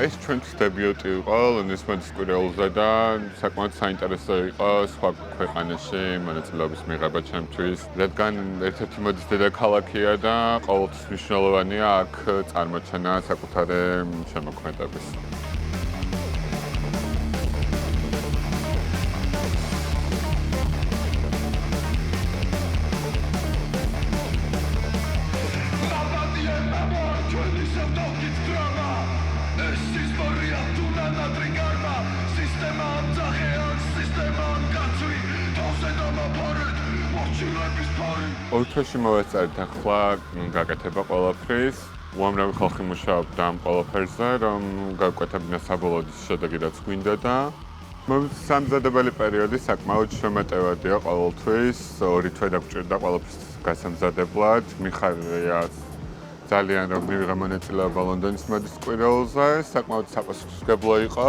ეს ჩვენთვის დებიუტი იყო ლონდონის მოდის კვირაულზე და საკმაოდ საინტერესო იყო სხვა ქვეყანაში მონაწილეობის მიღება ჩემთვის, რადგან ერთ-ერთი მოდის დედაქალაქია და ყოველთვის მნიშვნელოვანია აქ წარმოჩენა საკუთარი შემოქმედების. ორთოში მოვეწარით ახლა გაკეთება ყველაფრის. უამრავი ხალხი მუშაობდა ამ ყველაფერზე, რომ გავკვეთებინა საბოლოო შედეგი რაც გვინდა და სამზადებელი პერიოდი საკმაოდ შემეტევადია ყოველთვის. 2 თვე დაგჭირდა ყველაფრის გასამზადებლად. მიხარია ძალიან რომ მივიღე მონაწილეობა ლონდონის მოდის კვირაულზე. საკმაოდ საპასუხისმგებლო იყო.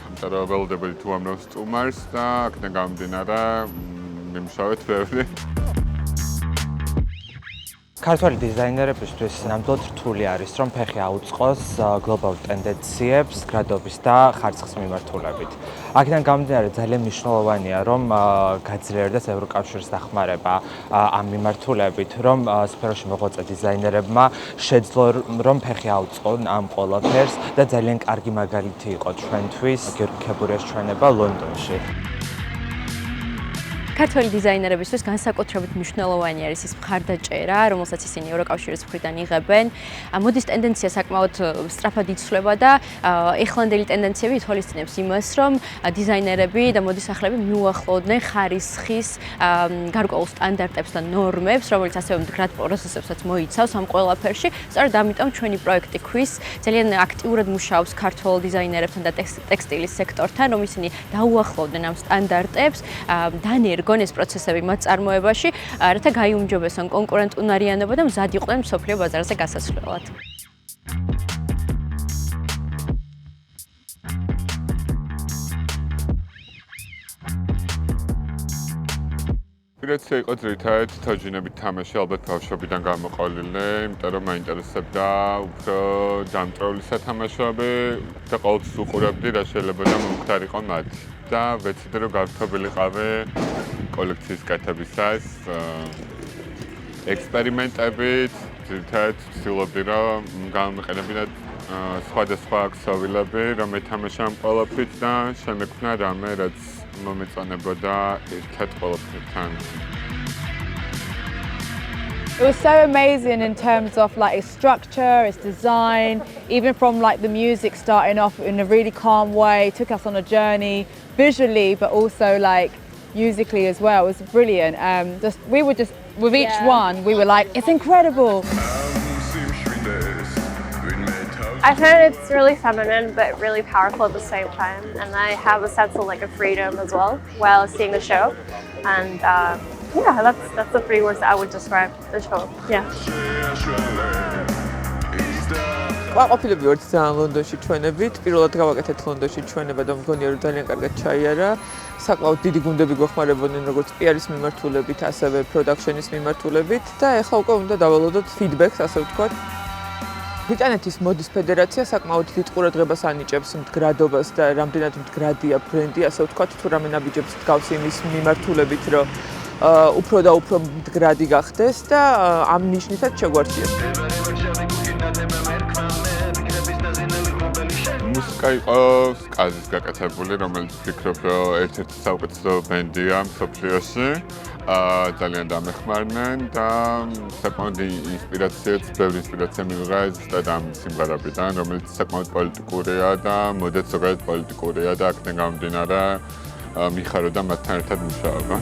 იმიტომ რომ ველოდებოდით უამრავ სტუმარს და აქედან გამომდინარე მიმშავეთ ბევრი. ქართველი დიზაინერებისთვის ნამდვილად რთული არის, რომ ფეხი აუწყოს გლობალურ ტენდენციებს, გრადობის და ხარისხის მიმართულებით. აქედან გამომდინარე ძალიან მნიშვნელოვანია, რომ გაძლიერდეს ევროკავშირის დახმარება ამ მიმართულებით, რომ სფეროში მოღვაწე დიზაინერებმა შეძლო რომ ფეხი აუწყონ ამ ყველაფერს და ძალიან კარგი მაგალითი იყო ჩვენთვის გიორგი ქებურიას ჩვენება ლონდონში. ქართველი დიზაინერებისთვის განსაკუთრებით მნიშვნელოვანი არის ის მხარდაჭერა, რომელსაც ისინი ევროკავშირის მხრიდან იღებენ. მოდის ტენდენცია საკმაოდ სწრაფად იცვლება და ეხლანდელი ტენდენციები ითვალისწინებს იმას, რომ დიზაინერები და მოდისახლები მიუახლოვდნენ ხარისხის გარკვეულ სტანდარტებს და ნორმებს, რომელიც ასევე მდგრად პროცესებსაც მოიცავს ამ ყველაფერში. სწორედ ამიტომ ჩვენი პროექტი ქვის ძალიან აქტიურად მუშაობს ქართველ დიზაინერებთან და ტექსტილის სექტორთან, რომ ისინი დაუახლოვდნენ ამ სტანდარტებს, დანერგონ ეს პროცესები მათ წარმოებაში, რათა გაიუმჯობესონ კონკურენტუნარიანობა და მზად იყვნენ მსოფლიო ბაზარზე გასასვლელად. ინსპირაცია იყო ძირითადად თოჯინებით თამაში, ალბათ ბავშვობიდან გამოყოლილი, იმიტომ რომ მაინტერესებდა უფრო დამწვრეული სათამაშოები და ყოველთვის უყურებდი რა შეიძლება მომხდარიყო მათ. და ვეცდები რომ გავფრთხილიყავი კოლექციის კეთებისას ექსპერიმენტებით, ძირითადად ვცდილობდი რომ გამოვიყენებინა სხვადასხვა ქსოვილები, რომ ეთამაშა ამ ყველაფრით და შემექმნა რამე, რაც მომეწონებოდა ერთად ყველაფერთან. It was so amazing in terms of like its structure, its design, even from like the music starting off in a really calm way, took us on a journey visually, but also like musically as well. It was brilliant. We were just with each one, we were like, it's incredible. I found it's really feminine but really powerful at the same time, and I have a sense of like a freedom as well while seeing the show. And yeah, that's the 3 words that I would describe the show. Yeah. ყოფილები ვართ ძალიან ლონდონში ჩვენებით. პირველად გავაკეთეთ ლონდონში ჩვენება და მგონია რომ ძალიან კარგად ჩაიარა. საკმაოდ დიდი გუნდები გვეხმარებოდნენ როგორც PR-ის მიმართულებით, ასევე პროდაქშენის მიმართულებით და ეხლა უკვე უნდა დავალოდოთ ფიდბექს, ასე ვთქვათ. ბრიტანეთის მოდის ფედერაცია საკმაოდ დიდ ყურადღებას ანიჭებს მდგრადობას და რამდენად მდგრადია ბრენდი, ასე ვთქვათ, თუ რამე ნაბიჯებს დგავს იმის მიმართულებით, რომ უფრო და უფრო მდგრადი გახდეს და ამ ნიშნითაც შეგვარჩიეს. მუსიკა იყო სკაზის გაკეთებული, რომელიც ვფიქრობ, რომ ერთ-ერთი საუკეთესო ბენდია მსოფლიოში. ძალიან დამეხმარნენ და საკმაოდ ინსპირაციაც, ბევრი ინსპირაცია მივიღე ზუსტად ამ სიმღერებიდან, რომელიც საკმაოდ პოლიტიკურია და მოდაც ზოგადად პოლიტიკურია და აქედან გამომდინარე მიხაროდა მათთან ერთად მუშაობა.